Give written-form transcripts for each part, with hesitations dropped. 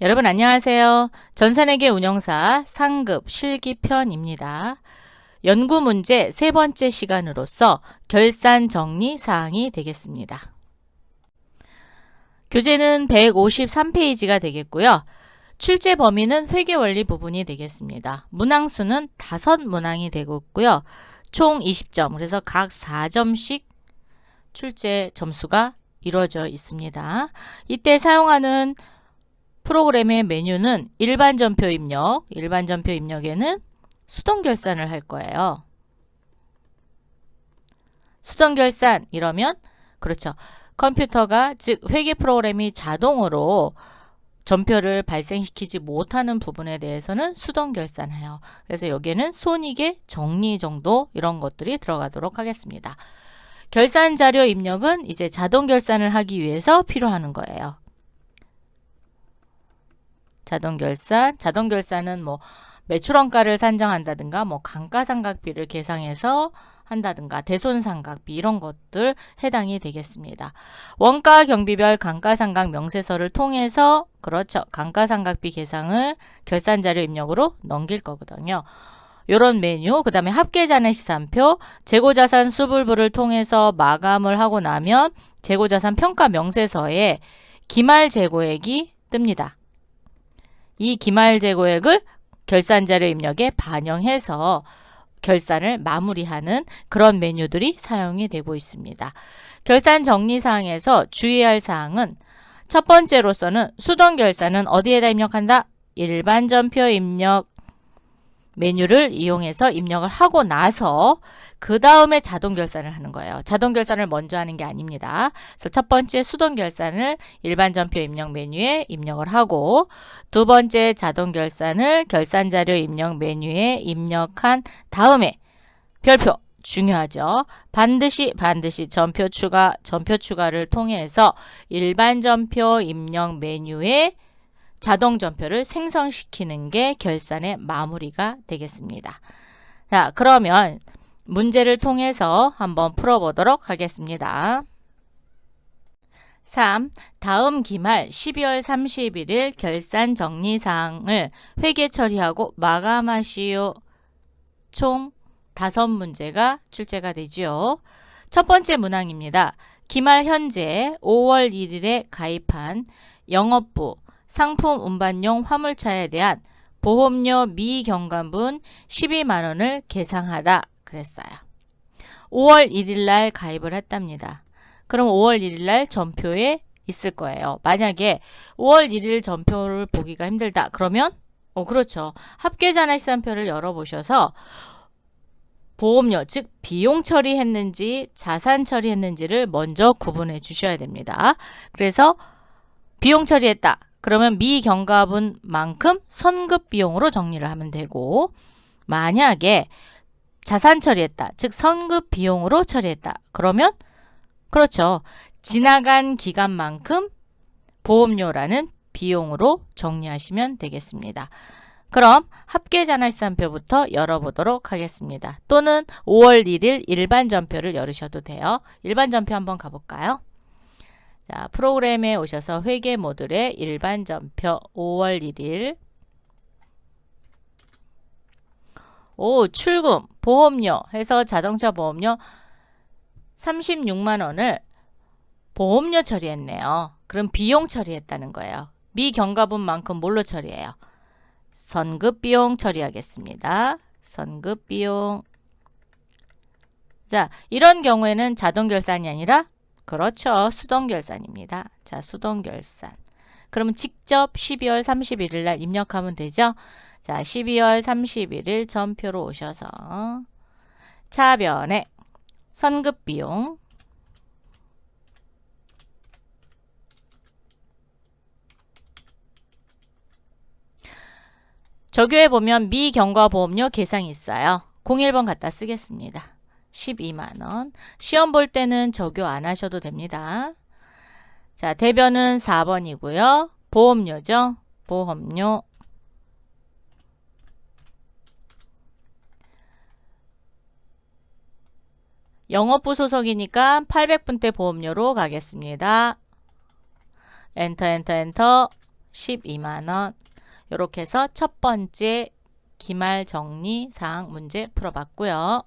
여러분 안녕하세요. 전산회계 운영사 상급 실기편입니다. 연구 문제 세 번째 시간으로서 결산 정리 사항이 되겠습니다. 교재는 153페이지가 되겠고요. 출제 범위는 회계원리 부분이 되겠습니다. 문항수는 5문항이 되고 있고요. 총 20점, 그래서 각 4점씩 출제 점수가 이루어져 있습니다. 이때 사용하는 프로그램의 메뉴는 일반 전표 입력, 일반 전표 입력에는 수동 결산을 할 거예요. 수동 결산 이러면 그렇죠. 컴퓨터가 즉 회계 프로그램이 자동으로 전표를 발생시키지 못하는 부분에 대해서는 수동 결산해요. 그래서 여기에는 손익의 정리 정도 이런 것들이 들어가도록 하겠습니다. 결산 자료 입력은 이제 자동 결산을 하기 위해서 필요한 거예요. 자동 결산은 뭐 매출원가를 산정한다든가 뭐 감가상각비를 계상해서 한다든가 대손상각비 이런 것들 해당이 되겠습니다. 원가 경비별 감가상각 명세서를 통해서 그렇죠. 감가상각비 계상을 결산자료 입력으로 넘길 거거든요. 요런 메뉴, 그 다음에 합계잔해시산표, 재고자산 수불부를 통해서 마감을 하고 나면 재고자산 평가 명세서에 기말재고액이 뜹니다. 이 기말재고액을 결산자료 입력에 반영해서 결산을 마무리하는 그런 메뉴들이 사용이 되고 있습니다. 결산 정리사항에서 주의할 사항은 첫 번째로서는 수동 결산은 어디에다 입력한다? 일반 전표 입력 메뉴를 이용해서 입력을 하고 나서 그 다음에 자동 결산을 하는 거예요. 자동 결산을 먼저 하는 게 아닙니다. 그래서 첫 번째 수동 결산을 일반 전표 입력 메뉴에 입력을 하고 두 번째 자동 결산을 결산 자료 입력 메뉴에 입력한 다음에 별표 중요하죠. 반드시 전표 추가를 통해서 일반 전표 입력 메뉴에 자동 전표를 생성시키는 게 결산의 마무리가 되겠습니다. 자, 그러면 문제를 통해서 한번 풀어보도록 하겠습니다. 3. 다음 기말 12월 31일 결산 정리사항을 회계 처리하고 마감하시오. 총 5문제가 출제가 되지요. 첫 번째 문항입니다. 기말 현재 5월 1일에 가입한 영업부 상품 운반용 화물차에 대한 보험료 미경감분 12만원을 계상하다 그랬어요. 5월 1일 날 가입을 했답니다. 그럼 5월 1일 날 전표에 있을 거예요. 만약에 5월 1일 전표를 보기가 힘들다. 그러면 그렇죠. 합계잔해시산표를 열어보셔서 보험료, 즉 비용 처리했는지 자산 처리했는지를 먼저 구분해 주셔야 됩니다. 그래서 비용 처리했다. 그러면 미경과분만큼 선급 비용으로 정리를 하면 되고 만약에 자산 처리했다. 즉 선급 비용으로 처리했다. 그러면 그렇죠. 지나간 기간만큼 보험료라는 비용으로 정리하시면 되겠습니다. 그럼 합계잔해시산표부터 열어보도록 하겠습니다. 또는 5월 1일 일반 전표를 열으셔도 돼요. 일반 전표 한번 가볼까요? 자, 프로그램에 오셔서 회계 모듈의 일반 전표 5월 1일 출금 보험료 해서 자동차 보험료 36만원을 보험료 처리했네요. 그럼 비용 처리했다는 거예요. 미경과분만큼 뭘로 처리해요? 선급비용 처리하겠습니다. 선급비용. 자, 이런 경우에는 자동 결산이 아니라 그렇죠. 수동 결산입니다. 자, 수동 결산. 그러면 직접 12월 31일 날 입력하면 되죠. 자, 12월 31일 전표로 오셔서 차변에 선급비용 적용해 보면 미경과보험료 계상이 있어요. 01번 갖다 쓰겠습니다. 12만원. 시험 볼 때는 적용 안 하셔도 됩니다. 자, 대변은 4번이고요. 보험료죠. 보험료. 영업부 소속이니까 800분대 보험료로 가겠습니다. 엔터 엔터 엔터. 12만원. 이렇게 해서 첫 번째 기말 정리 사항 문제 풀어봤고요.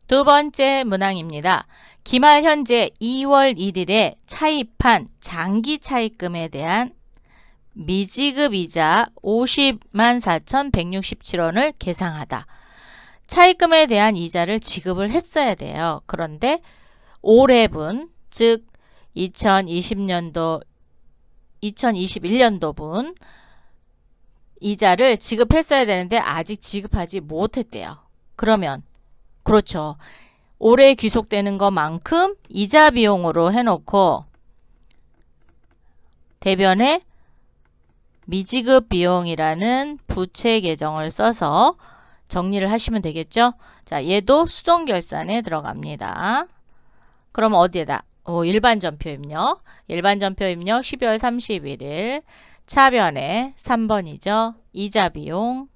두 번째 문항입니다. 기말 현재 2월 1일에 차입한 장기 차입금에 대한 미지급 이자 504,167원을 계상하다. 차입금에 대한 이자를 지급을 했어야 돼요. 그런데 올해분, 즉 2021년도분 이자를 지급했어야 되는데 아직 지급하지 못했대요. 그러면 그렇죠. 올해 귀속되는 것만큼 이자 비용으로 해놓고 대변에 미지급 비용이라는 부채 계정을 써서 정리를 하시면 되겠죠. 자, 얘도 수동결산에 들어갑니다. 그럼 어디에다? 일반 전표 입력. 일반 전표 입력 12월 31일. 차변에 3번이죠. 이자 비용.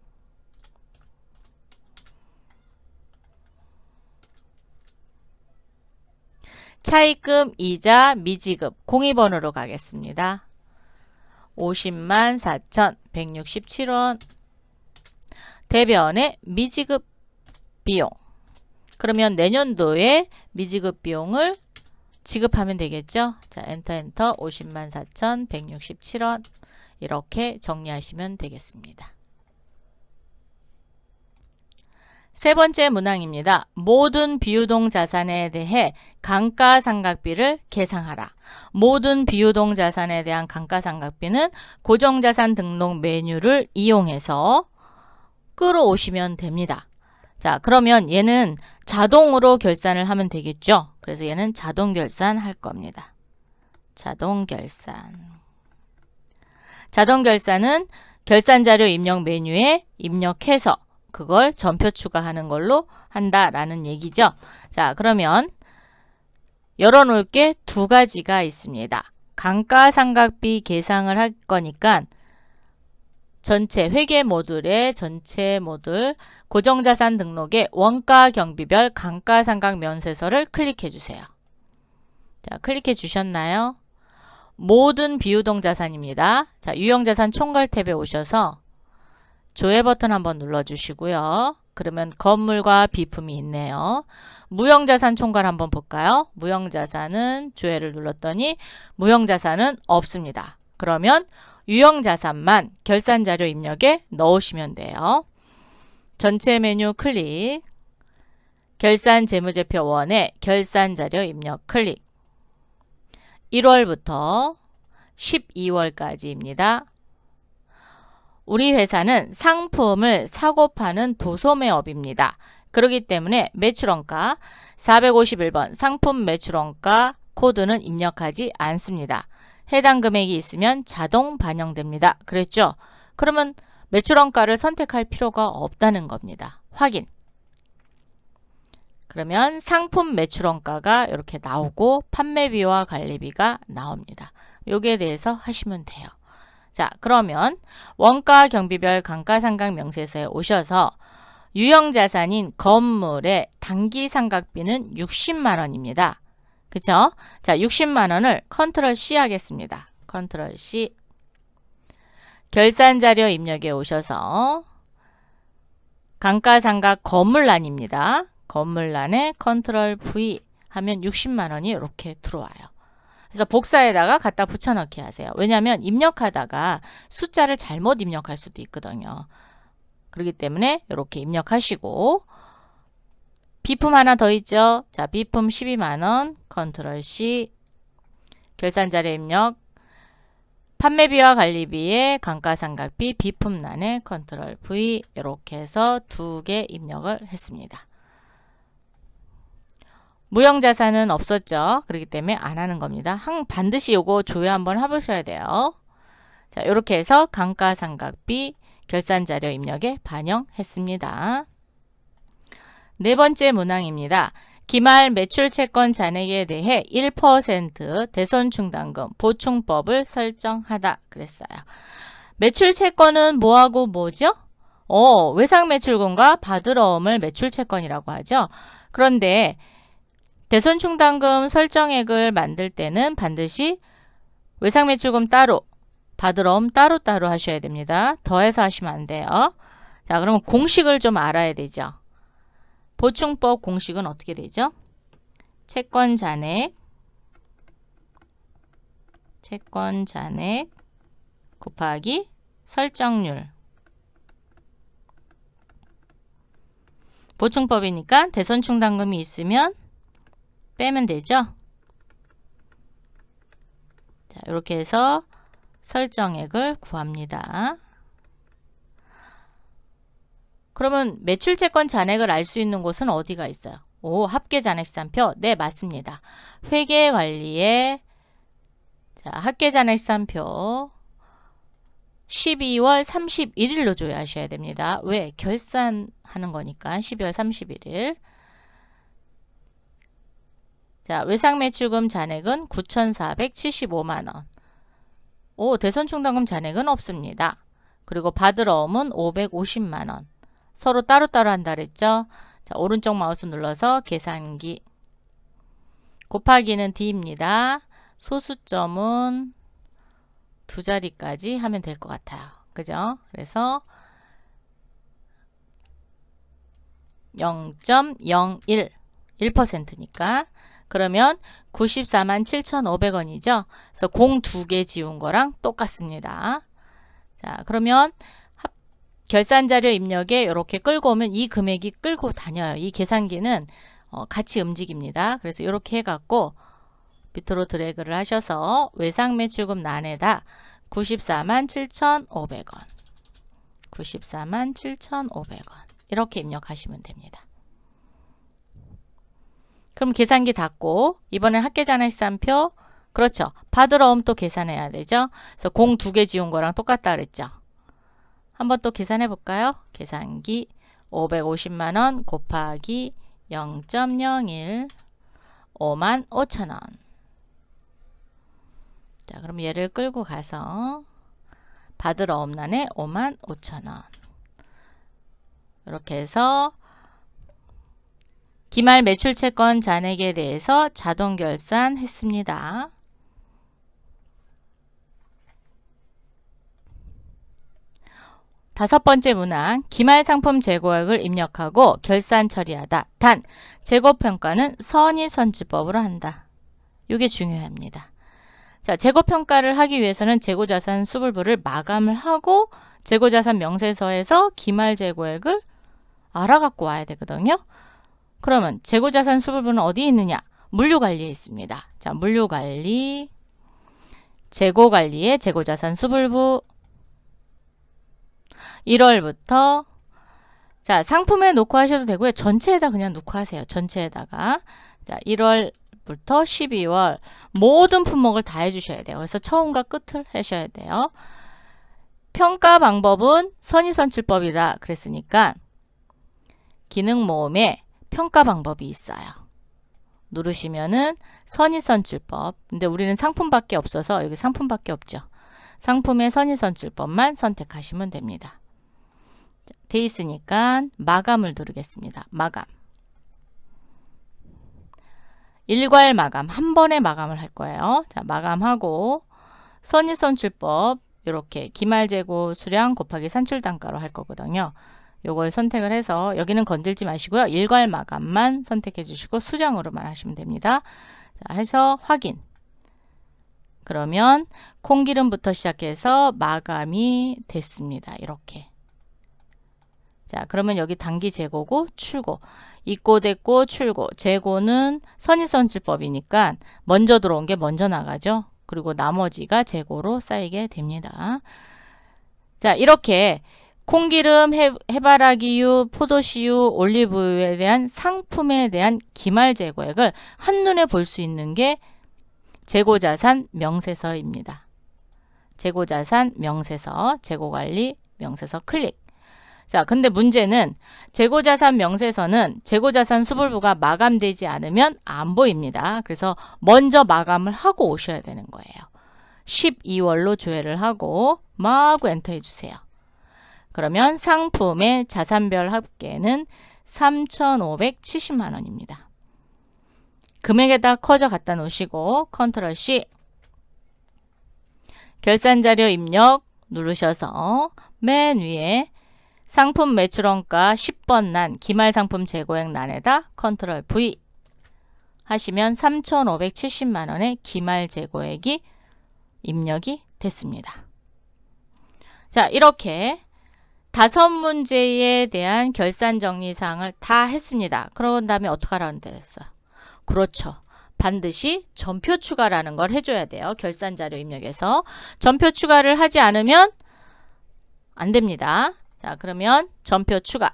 차입금, 이자, 미지급, 공의번호로 가겠습니다. 504,167원. 대변에 미지급 비용. 그러면 내년도에 미지급 비용을 지급하면 되겠죠. 자, 엔터 504,167원. 이렇게 정리하시면 되겠습니다. 세 번째 문항입니다. 모든 비유동 자산에 대해 감가상각비를 계상하라. 모든 비유동 자산에 대한 감가상각비는 고정자산 등록 메뉴를 이용해서 끌어오시면 됩니다. 자, 그러면 얘는 자동으로 결산을 하면 되겠죠. 그래서 얘는 자동 결산 할 겁니다. 자동 결산. 자동 결산은 결산자료 입력 메뉴에 입력해서 그걸 전표 추가하는 걸로 한다라는 얘기죠. 자, 그러면 열어놓을 게 두 가지가 있습니다. 감가상각비 계상을 할 거니까 전체 회계 모듈의 전체 모듈 고정자산 등록의 원가 경비별 감가상각 면세서를 클릭해 주세요. 자, 클릭해 주셨나요? 모든 비유동 자산입니다. 자, 유형자산 총괄 탭에 오셔서 조회 버튼 한번 눌러주시고요. 그러면 건물과 비품이 있네요. 무형자산 총괄 한번 볼까요? 무형자산은 조회를 눌렀더니 무형자산은 없습니다. 그러면 유형자산만 결산자료 입력에 넣으시면 돼요. 전체 메뉴 클릭, 결산재무제표 1에 결산자료 입력 클릭. 1월부터 12월까지입니다. 우리 회사는 상품을 사고 파는 도소매업입니다. 그렇기 때문에 매출원가 451번 상품 매출원가 코드는 입력하지 않습니다. 해당 금액이 있으면 자동 반영됩니다. 그랬죠? 그러면 매출원가를 선택할 필요가 없다는 겁니다. 확인. 그러면 상품 매출원가가 이렇게 나오고 판매비와 관리비가 나옵니다. 여기에 대해서 하시면 돼요. 자, 그러면 원가 경비별 감가상각 명세서에 오셔서 유형자산인 건물의 단기상각비는 60만 원입니다. 그쵸? 자, 60만 원을 컨트롤 C 하겠습니다. 컨트롤 C. 결산자료 입력에 오셔서 감가상각 건물란입니다. 건물란에 컨트롤 V 하면 60만 원이 이렇게 들어와요. 그래서 복사에다가 갖다 붙여넣기 하세요. 왜냐하면 입력하다가 숫자를 잘못 입력할 수도 있거든요. 그렇기 때문에 이렇게 입력하시고 비품 하나 더 있죠. 자, 비품 12만 원 컨트롤 C 결산자료 입력 판매비와 관리비의 감가상각비 비품란에 컨트롤 V 이렇게 해서 두 개 입력을 했습니다. 무형자산은 없었죠. 그렇기 때문에 안 하는 겁니다. 반드시 요거 조회 한번 해보셔야 돼요. 자, 이렇게 해서 감가상각비 결산자료 입력에 반영했습니다. 네 번째 문항입니다. 기말 매출채권 잔액에 대해 1% 대손충당금 보충법을 설정하다 그랬어요. 매출채권은 뭐하고 뭐죠? 외상매출금과 받으러옴을 매출채권이라고 하죠. 그런데 대손충당금 설정액을 만들 때는 반드시 외상매출금 따로, 받으러옴 따로따로 하셔야 됩니다. 더해서 하시면 안 돼요. 자, 그러면 공식을 좀 알아야 되죠. 보충법 공식은 어떻게 되죠? 채권 잔액 곱하기 설정률. 보충법이니까 대손충당금이 있으면 빼면 되죠. 자, 이렇게 해서 설정액을 구합니다. 그러면 매출채권 잔액을 알 수 있는 곳은 어디가 있어요? 오, 합계잔액산표. 네, 맞습니다. 회계관리에 자, 합계잔액산표 12월 31일로 조회하셔야 됩니다. 왜? 결산하는 거니까 12월 31일. 자, 외상매출금 잔액은 9,475만원. 오, 대손충당금 잔액은 없습니다. 그리고 받으러옴은 550만원. 서로 따로따로 한다 그랬죠? 자, 오른쪽 마우스 눌러서 계산기. 곱하기는 D입니다. 소수점은 두 자리까지 하면 될 것 같아요. 그죠? 그래서 0.01 1%니까 그러면 94만 7,500원이죠. 그래서 공 두 개 지운 거랑 똑같습니다. 자, 그러면 결산자료 입력에 이렇게 끌고 오면 이 금액이 끌고 다녀요. 이 계산기는 같이 움직입니다. 그래서 이렇게 해갖고 밑으로 드래그를 하셔서 외상매출금 란에다 94만 7,500원 94만 7,500원 이렇게 입력하시면 됩니다. 그럼 계산기 닫고 이번엔 합계잔액산표 그렇죠. 받으러옴 또 계산해야 되죠. 그래서 공 두 개 지운 거랑 똑같다 그랬죠. 한번 또 계산해 볼까요? 계산기 550만원 곱하기 0.01 55,000원. 자, 그럼 얘를 끌고 가서 받으러옴 란에 55,000원. 이렇게 해서 기말 매출채권 잔액에 대해서 자동 결산했습니다. 다섯 번째 문항, 기말 상품 재고액을 입력하고 결산 처리하다. 단, 재고평가는 선의선지법으로 한다. 이게 중요합니다. 자, 재고평가를 하기 위해서는 재고자산 수불부를 마감을 하고 재고자산 명세서에서 기말 재고액을 알아갖고 와야 되거든요. 그러면 재고자산 수불부는 어디에 있느냐? 물류관리에 있습니다. 자, 물류관리, 재고관리의 재고자산 수불부 1월부터 자, 상품에 놓고 하셔도 되고요. 전체에다 그냥 놓고 하세요. 전체에다가 자, 1월부터 12월 모든 품목을 다 해주셔야 돼요. 그래서 처음과 끝을 하셔야 돼요. 평가 방법은 선의선출법이다 그랬으니까 기능 모음에 평가 방법이 있어요. 누르시면은 선의선출법. 근데 우리는 상품밖에 없어서 여기 상품밖에 없죠. 상품의 선의선출법만 선택하시면 됩니다. 돼 있으니까 마감을 누르겠습니다. 마감. 일괄 마감. 한 번에 마감을 할 거예요. 자, 마감하고 선의선출법 이렇게 기말재고 수량 곱하기 산출단가로 할 거거든요. 요걸 선택을 해서 여기는 건들지 마시고요. 일괄 마감만 선택해 주시고 수량으로만 하시면 됩니다. 자, 해서 확인. 그러면 콩기름부터 시작해서 마감이 됐습니다. 이렇게. 자, 그러면 여기 단기 재고고 출고. 입고됐고 출고. 재고는 선의선출법이니까 먼저 들어온 게 먼저 나가죠. 그리고 나머지가 재고로 쌓이게 됩니다. 자, 이렇게 콩기름, 해바라기유, 포도씨유, 올리브유에 대한 상품에 대한 기말 재고액을 한눈에 볼 수 있는 게 재고자산 명세서입니다. 재고자산 명세서, 재고관리 명세서 클릭. 자, 근데 문제는 재고자산 명세서는 재고자산 수불부가 마감되지 않으면 안 보입니다. 그래서 먼저 마감을 하고 오셔야 되는 거예요. 12월로 조회를 하고 마구 엔터 해주세요. 그러면 상품의 자산별 합계는 3,570만 원입니다. 금액에다 커져 갖다 놓으시고 컨트롤 C 결산자료 입력 누르셔서 맨 위에 상품 매출원가 10번 란 기말상품 재고액 란에다 컨트롤 V 하시면 3,570만원의 기말 재고액이 입력이 됐습니다. 자, 이렇게 5문제에 대한 결산 정리 사항을 다 했습니다. 그런 다음에 어떻게 하라는 데 됐어요? 그렇죠. 반드시 전표 추가라는 걸 해줘야 돼요. 결산 자료 입력에서. 전표 추가를 하지 않으면 안 됩니다. 자, 그러면 전표 추가.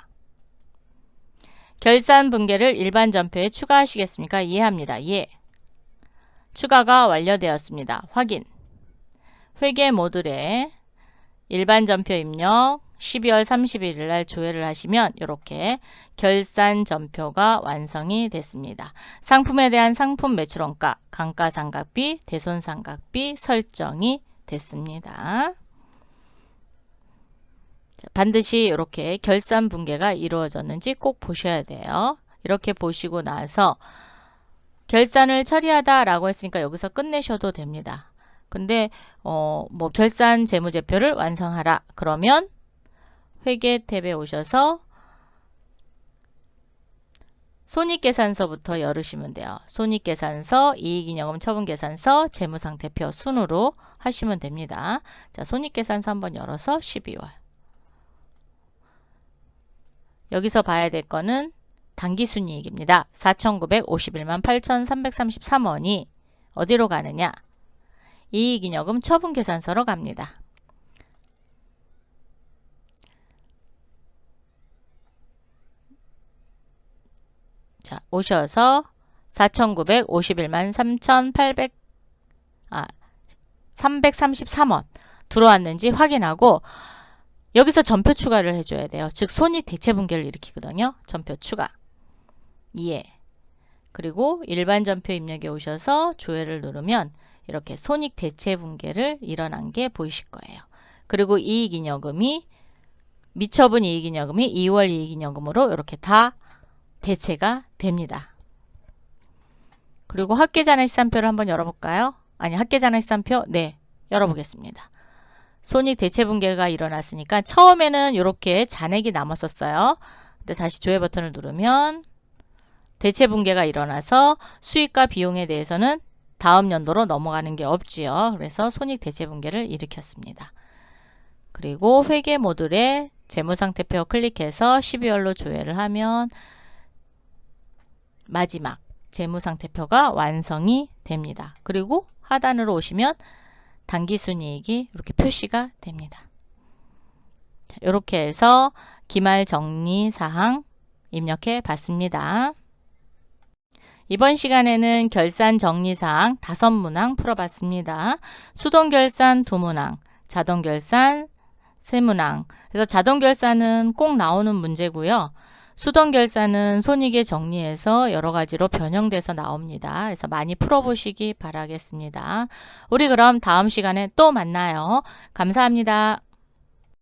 결산 분계를 일반 전표에 추가하시겠습니까? 이해합니다. 예. 추가가 완료되었습니다. 확인. 회계 모듈에 일반 전표 입력 12월 31일 날 조회를 하시면 이렇게 결산 전표가 완성이 됐습니다. 상품에 대한 상품 매출원가, 감가상각비, 대손상각비 설정이 됐습니다. 반드시 이렇게 결산 분계가 이루어졌는지 꼭 보셔야 돼요. 이렇게 보시고 나서 결산을 처리하다 라고 했으니까 여기서 끝내셔도 됩니다. 근데 뭐 결산 재무제표를 완성하라 그러면 회계 탭에 오셔서 손익계산서부터 열으시면 돼요. 손익계산서, 이익잉여금 처분계산서, 재무상태표 순으로 하시면 됩니다. 자, 손익계산서 한번 열어서 12월. 여기서 봐야 될 거는 당기순이익입니다. 4,951만 8,333원이 어디로 가느냐? 이익잉여금 처분계산서로 갑니다. 자, 오셔서 4,951만 333원 들어왔는지 확인하고 여기서 전표 추가를 해줘야 돼요. 즉 손익 대체 분계를 일으키거든요. 전표 추가. 예. 그리고 일반 전표 입력에 오셔서 조회를 누르면 이렇게 손익 대체 분계를 일어난 게 보이실 거예요. 그리고 이익잉여금이 미처분 이익잉여금이 2월 이익잉여금으로 이렇게 다 대체가 됩니다. 그리고 합계잔액시산표를 한번 열어볼까요? 아니, 합계잔액시산표 네, 열어보겠습니다. 손익 대체 분계가 일어났으니까 처음에는 이렇게 잔액이 남았었어요. 근데 다시 조회 버튼을 누르면 대체 분계가 일어나서 수익과 비용에 대해서는 다음 연도로 넘어가는 게 없지요. 그래서 손익 대체 분계를 일으켰습니다. 그리고 회계 모듈에 재무상태표 클릭해서 12월로 조회를 하면 마지막 재무상태표가 완성이 됩니다. 그리고 하단으로 오시면 당기순이익이 이렇게 표시가 됩니다. 이렇게 해서 기말 정리 사항 입력해 봤습니다. 이번 시간에는 결산 정리 사항 5문항 풀어봤습니다. 수동결산 2문항, 자동결산 3문항. 그래서 자동결산은 꼭 나오는 문제고요. 수동결산은 손익에 정리해서 여러 가지로 변형돼서 나옵니다. 그래서 많이 풀어보시기 바라겠습니다. 우리 그럼 다음 시간에 또 만나요. 감사합니다.